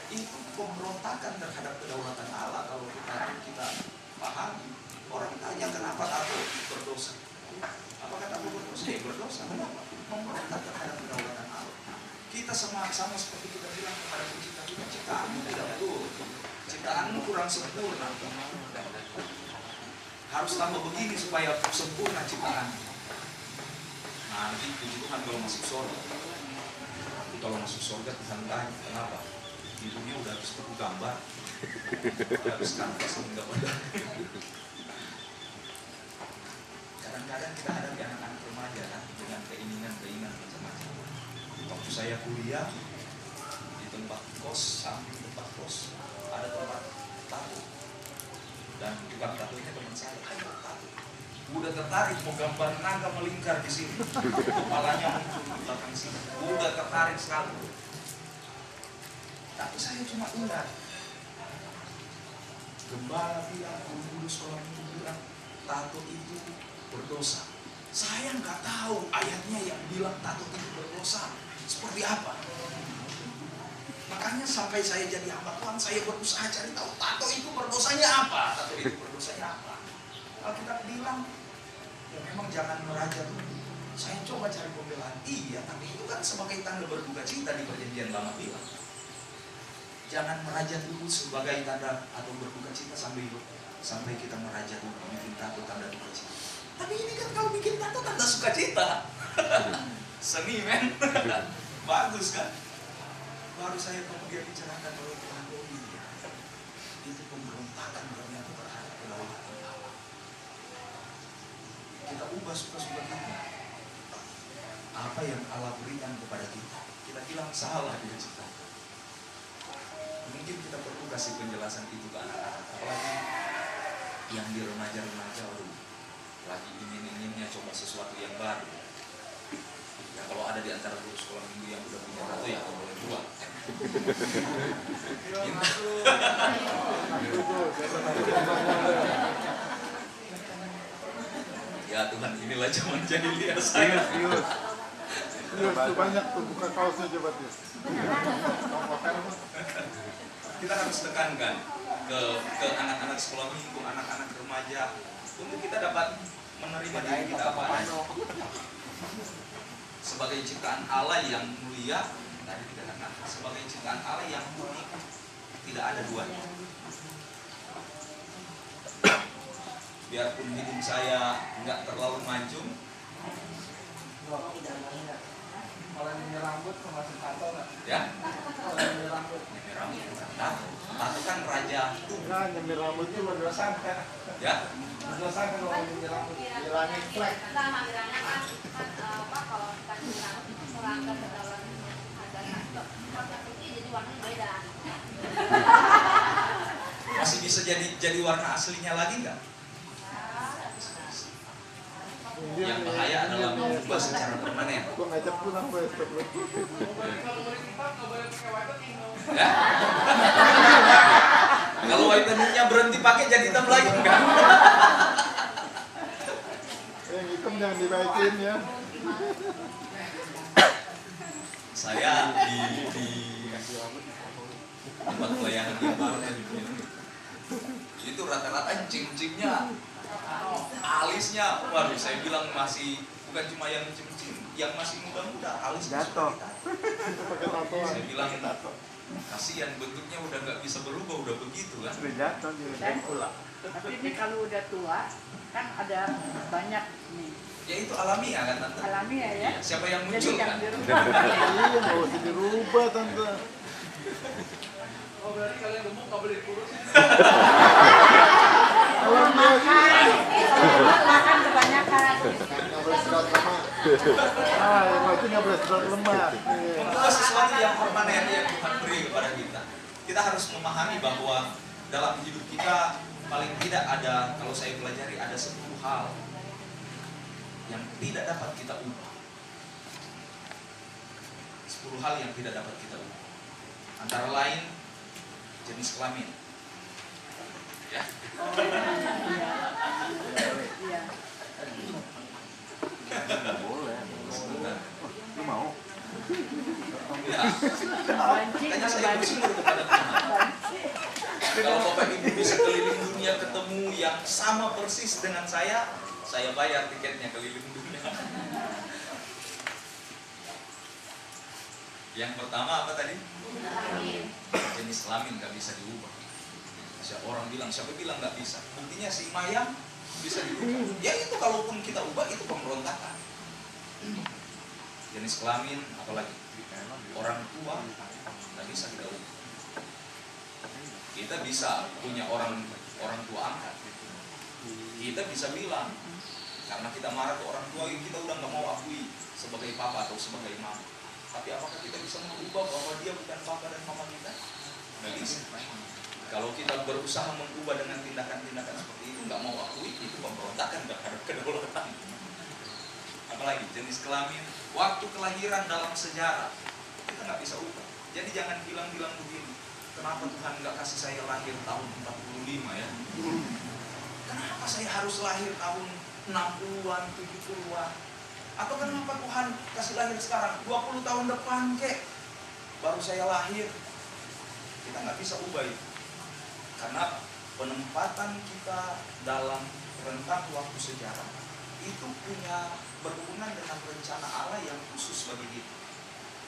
Itu pemberontakan terhadap kedaulatan Allah. Kalau kita pahami, orang tanya kenapa tato berdosa? Apa kata berdosa? Ya berdosa. Kenapa? Memberontak terhadap kedaulatan Allah. Kita sama seperti kita bilang kepada pencipta kita, ciptaanmu tidak betul, ciptaanmu kurang sempurna. Harus tambah begini supaya sempurna ciptaan. Nanti puji Tuhan kalau masuk surga. Tapi kalau masuk surga Tuhan tanya, kenapa? Di dunia udah habis buku gambar, udah habis kanvas hingga pada. Kadang-kadang kita hadapi anak-anak remaja kan, dengan keinginan macam-macam. Waktu saya kuliah di tempat kos, samping tempat kos ada tempat tato. Dan tukang tatonya teman saya, ayo tato. Udah tertarik mau gambar naga melingkar di sini, kepalanya muncul di belakang sini. Udah tertarik sekali. Tapi saya cuma ingat, gembala bilang, guru sekolah minggu bilang, tato itu berdosa. Saya nggak tahu ayatnya yang bilang tato itu berdosa seperti apa. Makanya sampai saya jadi hamba Tuhan, saya berusaha cari tahu tato itu berdosanya apa. Tato itu berdosanya apa. Kalau kita bilang, ya memang jangan merajat tubuh. Saya coba cari pembelaan. Iya, tapi itu kan sebagai tanda berduka cita di perjanjian lama bilang. Jangan merajat tubuh sebagai tanda atau berduka cita sambil sampai kita meraja dulu, bikin tato tanda duka cita. Tapi ini kan kalau bikin tato tanda sukacita. Seni men. Bagus kan? Baru saya kemudian bicarakan oleh Tuhan, oh iya, itu pemberontakan ternyata terhadap kedaulatan Allah. Kita ubah suka-suka kita. Apa yang Allah berikan kepada kita, kita bilang salah dia ciptakan. Mungkin kita perlu kasih penjelasan itu ke anak-anak, apalagi yang di remaja-remaja, lagi ingin-inginnya coba sesuatu yang baru. Ya kalau ada di antara guru sekolah minggu yang udah punya tato ya boleh buat. Ya Tuhan, inilah zaman jahiliyah saya. Itu banyak tuh, buka kaosnya coba tuh. Kita harus tekankan ke anak-anak sekolah minggu, anak-anak remaja, untuk kita dapat menerima diri kita apa adanya. Sebagai ciptaan Allah yang mulia, tadi dikatakan sebagai ciptaan Allah yang unik, tidak ada duanya. Biarpun hidup saya nggak terlalu maju, Kalau yang rambut termasuk tato nggak? ya, Kalau yang rambut nyemir rambut bukan tato. Tato kan raja, Nah, nyemir rambut itu tuh berdosa kan? ya. Berdosa kan kalau yang rambut. Hilangin flek. Sama bilangnya kan apa kalau kita bilang melanggar kedaulatan agama, warna putih jadi warnanya beda. Masih bisa jadi warna aslinya lagi nggak? Yang bahaya adalah mengubah secara permanen. gua ngajak pulang besok. Kalau boleh tempat nggak boleh pakai whitening dong. Ya? Kalau whitening-nya berhenti pakai jadi hitam lagi enggak? Yang hitam jangan dibaikin ya. Saya di tempat pelayanan yang baru itu rata-rata cincingnya, alisnya, waduh saya bilang masih bukan cuma yang cincin, yang masih muda-muda alisnya Jatuh. sudah Pakai tatoan. saya bilang kasihan bentuknya udah nggak bisa berubah, udah begitu kan. Sudah jatuh dia. Tapi ini kalau udah tua kan ada banyak nih Ya itu alamiah kan tante. alamiah ya. Iya, siapa yang Jadi muncul kan? jangan dirubah. Iya, nggak usah dirubah tante. Oh berarti kalian gemuk nggak boleh kurus. Kalau makan, kalau makan kebanyakan. Nggak boleh serat lemak. Ah, yang berarti nggak boleh serat lemak. Iya. Mengubah sesuatu yang permanen yang Tuhan beri kepada kita. Kita harus memahami bahwa dalam hidup kita paling tidak ada, kalau saya pelajari ada 10 hal yang tidak dapat kita ubah. 10 hal yang tidak dapat kita ubah. Antara lain jenis kelamin. Ya. Iya. Boleh. Lu mau? Ya. Banci, Makanya kalau saya banci. bersyukur kepada Tuhan. Kalau Bapak Ibu bisa keliling dunia ketemu yang sama persis dengan saya bayar tiketnya keliling dunia. Yang pertama apa tadi? Jenis kelamin nggak bisa diubah. Siapa bilang nggak bisa? Buktinya si Mayang bisa diubah. Ya itu kalaupun kita ubah itu pemberontakan. Jenis kelamin apalagi orang tua nggak bisa kita ubah. Kita bisa punya orang tua angkat. Kita bisa bilang karena kita marah ke orang tua kita udah nggak mau akui sebagai papa atau sebagai mama. Tapi apakah kita bisa mengubah bahwa dia bukan papa dan mama kita? Nggak bisa. Kalau kita berusaha mengubah dengan tindakan-tindakan seperti itu, nggak mau akui, itu pemberontakan terhadap kedaulatan. Apalagi jenis kelamin, waktu kelahiran dalam sejarah, kita nggak bisa ubah. Jadi jangan bilang-bilang begini, kenapa Tuhan nggak kasih saya lahir tahun 45 ya? Kenapa saya harus lahir tahun 60-an, 70-an? Atau kenapa Tuhan kasih lahir sekarang, 20 tahun depan kek, baru saya lahir? Kita nggak bisa ubah itu. Karena penempatan kita dalam rentang waktu sejarah itu punya berhubungan dengan rencana Allah yang khusus bagi kita.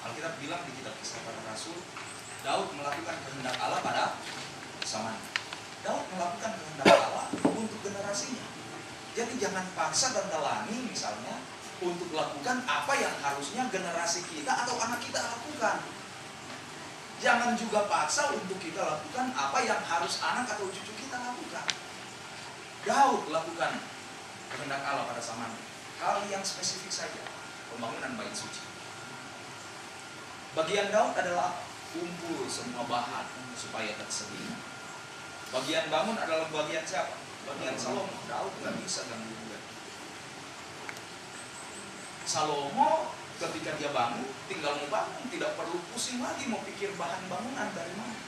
Alkitab bilang di kitab Kisah Para Rasul, Daud melakukan kehendak Allah pada zamannya. Daud melakukan kehendak Allah untuk generasinya. Jadi jangan paksa dan dalani misalnya untuk lakukan apa yang harusnya generasi kita atau anak kita lakukan. Jangan juga paksa untuk kita lakukan apa yang harus anak atau cucu kita lakukan. Daud lakukan kehendak Allah pada zamannya. Hal yang spesifik saja, pembangunan bait suci. Bagian Daud adalah kumpul semua bahan supaya tersedia. Bagian bangun adalah bagian siapa? Bagian Salomo. Daud nggak bisa ganggu juga. Salomo ketika dia bangun, tinggal mau bangun, tidak perlu pusing lagi mau pikir bahan bangunan dari mana.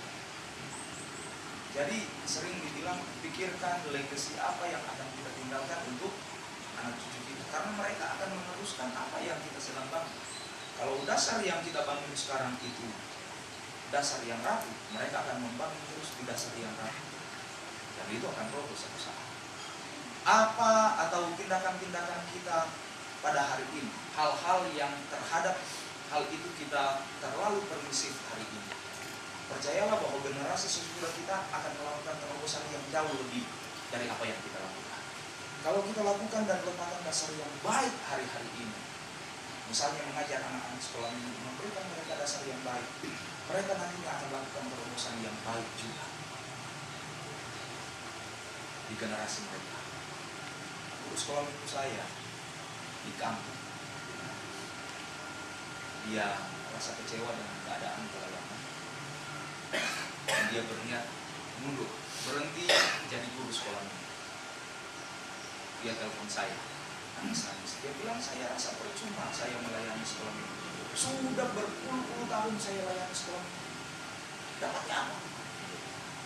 Jadi sering dibilang pikirkan legacy apa yang akan kita tinggalkan untuk anak cucu kita, karena mereka akan meneruskan apa yang kita sedang bangun. Kalau dasar yang kita bangun sekarang itu dasar yang rapuh, mereka akan membangun terus di dasar yang rapuh, dan itu akan roboh suatu saat. Apa atau tindakan-tindakan kita pada hari ini, hal-hal yang terhadap hal itu kita terlalu permisif hari ini. Percayalah bahwa generasi sesudah kita akan melakukan terobosan yang jauh lebih dari apa yang kita lakukan. Kalau kita lakukan dan letakkan dasar yang baik hari-hari ini, misalnya mengajar anak-anak sekolah ini, memberikan mereka dasar yang baik, mereka nantinya akan melakukan terobosan yang baik juga di generasi mereka. Guru sekolah minggu saya di kampung, dia merasa kecewa dengan keadaan pelayanan, dan dia berniat mundur, berhenti jadi guru sekolah minggu. Dia telepon saya, nangis-nangis. Dia bilang, saya rasa percuma saya melayani sekolah minggu. Sudah berpuluh-puluh tahun saya layani sekolah minggu. Dapatnya apa?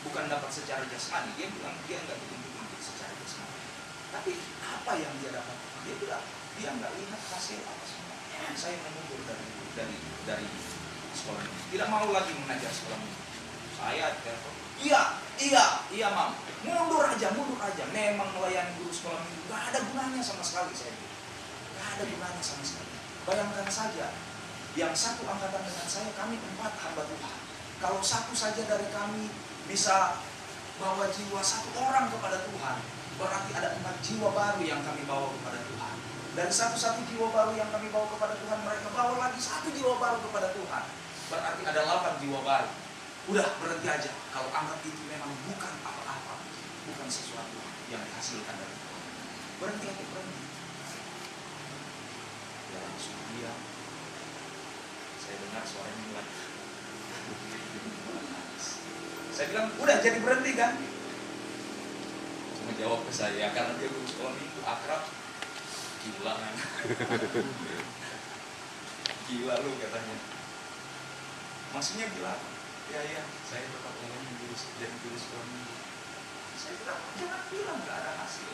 Bukan dapat secara jasmani. Dia bilang dia nggak dituntut secara jasmani. Tapi apa yang dia dapat? Dia bilang dia nggak lihat hasil apa semua. Saya mundur dari sekolah minggu. Tidak mau lagi mengajar sekolah minggu. Saya telepon, iya mam, mundur aja. Memang melayani guru sekolah minggu gak ada gunanya sama sekali, saya bilang. Gak ada gunanya sama sekali. Bayangkan saja, yang satu angkatan dengan saya, kami 4 hamba Tuhan. Kalau satu saja dari kami bisa bawa jiwa 1 orang kepada Tuhan, berarti ada 4 jiwa baru yang kami bawa kepada Tuhan. Dan satu-satu jiwa baru yang kami bawa kepada Tuhan, mereka bawa lagi 1 jiwa baru kepada Tuhan. Berarti ada 8 jiwa baru. Udah, berhenti aja. Kalau anggap itu memang bukan apa-apa, bukan sesuatu yang dihasilkan dari Tuhan, berhenti aja, berhenti. Ya langsung dia, saya dengar suaranya mulai. Saya bilang, udah jadi berhenti kan? Cuma jawab ke saya, karena dia guru sekolah minggu akrab. Gila kan? Gila lu katanya. Maksudnya gila. Ya, saya tetap ingin jadi guru sekolah minggu. Saya bilang, jangan bilang gak ada hasil.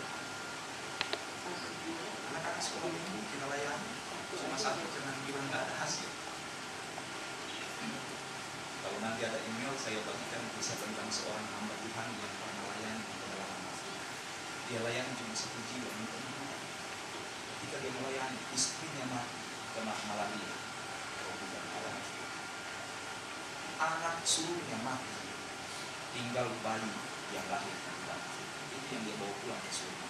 Anak-anak sekolah minggu kita layani, cuma satu, jangan bilang gak ada hasil. Kalau nanti ada email, saya bagikan kisah tentang seorang hamba Tuhan yang pernah layani di dalam Afrika. Dia layani cuma 1 jiwa. Ketika dia melayani, istrinya mati kena malaria. Anak sulungnya mati, tinggal bayi yang lahir di dalam itu yang dia bawa pulang ke surga.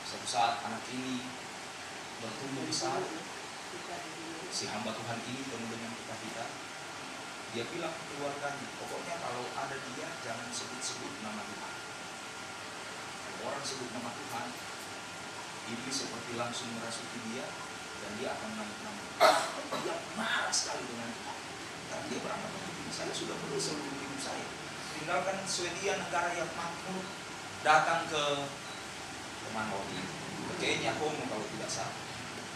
Suatu saat anak ini bertumbuh besar, si hamba Tuhan ini penuh dengan kita. Dia bilang ke keluarganya, pokoknya kalau ada dia jangan sebut-sebut nama Tuhan. Kalau orang sebut nama Tuhan, iblis seperti langsung merasuki dia, dan dia akan mengambil. Dia marah sekali dengan Tuhan. Tapi dia berangkat begini, saya sudah perlu seluruh hidup saya tinggalkan Swedia, negara yang makmur, datang ke mana waktu itu, ke Kenya, Kongo kalau tidak salah,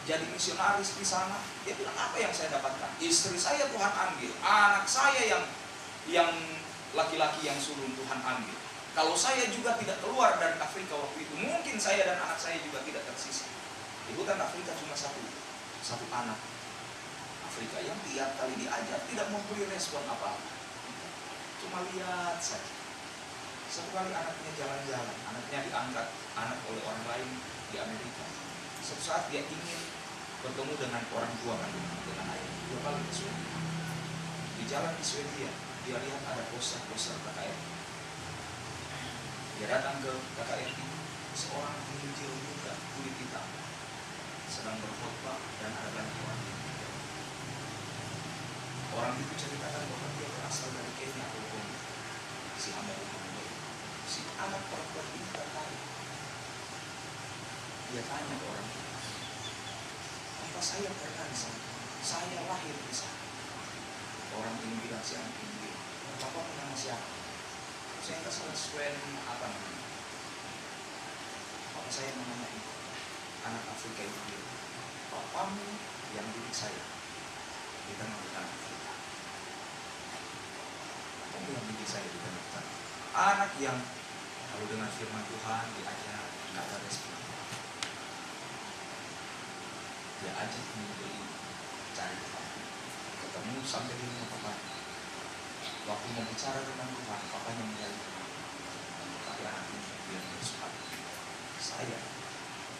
jadi misionaris di sana. Dia bilang, apa yang saya dapatkan? Istri saya Tuhan ambil, anak saya yang laki-laki yang sulung Tuhan ambil. Kalau saya juga tidak keluar dari Afrika waktu itu, mungkin saya dan anak saya juga tidak tersisa. Di hutan Afrika cuma satu anak Afrika yang tiap kali diajak tidak memberi respon apa-apa, cuma lihat saja. Satu kali anaknya jalan-jalan, anaknya diangkat anak oleh orang lain di Amerika. Suatu saat dia ingin bertemu dengan orang tua kandungnya, dengan ayah. 2 kali ke Swedia. Di jalan di Swedia, dia lihat ada poster KKR. Dia datang ke KKR itu, seorang penginjil muda kulit hitam sedang berkhotbah dan ada banyak orang yang mendengar. Orang itu ceritakan bahwa dia berasal dari Kenya atau Kongo. Si hamba itu membaik. Si anak perempuan ini tertarik. Dia tanya ke orang itu, apa saya pernah di sana? Saya lahir di sana. Orang ini bilang, si anak ini bilang, Papa nama siapa? Saya nggak salah Swen apa namanya. Papa saya namanya itu. Anak Afrika itu bilang, papamu yang didik saya di tengah-tengah Afrika. Papamu yang didik saya di tengah-tengah. Anak yang kalau dengan firman Tuhan diajar nggak ada respon. Dia ajak membeli cari Tuhan. Ketemu sampai di rumah papa. Waktu mau bicara tentang Tuhan, papanya menjadi Tuhan. Tapi anak ini dia bersuara. Saya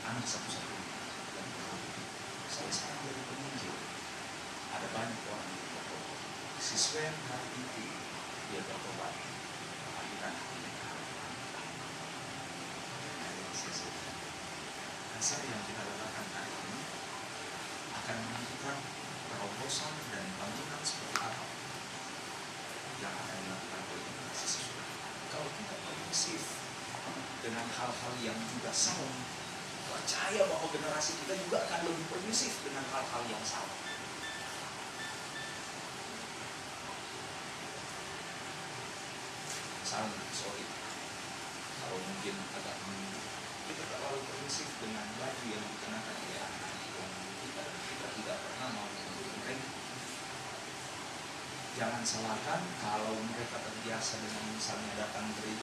anak satu-satunya yang berdoa. Saya sekarang jadi penginjil. Ada banyak orang yang bertobat. Si Swen hari itu dia bertobat. Tapi kan hasil yang kita lakukan hari ini akan menentukan terobosan dan bangunan seperti apa yang akan dilakukan oleh generasi sesudah. Kalau kita permisif dengan hal-hal yang juga salah, percaya bahwa generasi kita juga akan lebih permisif dengan hal-hal yang salah. Sorry, kalau mungkin agak kita terlalu permisif dengan baju yang dikenakan oleh anak-anak yang kita tidak pernah mau mengikuti mereka. Jangan salahkan kalau mereka terbiasa dengan misalnya datang gereja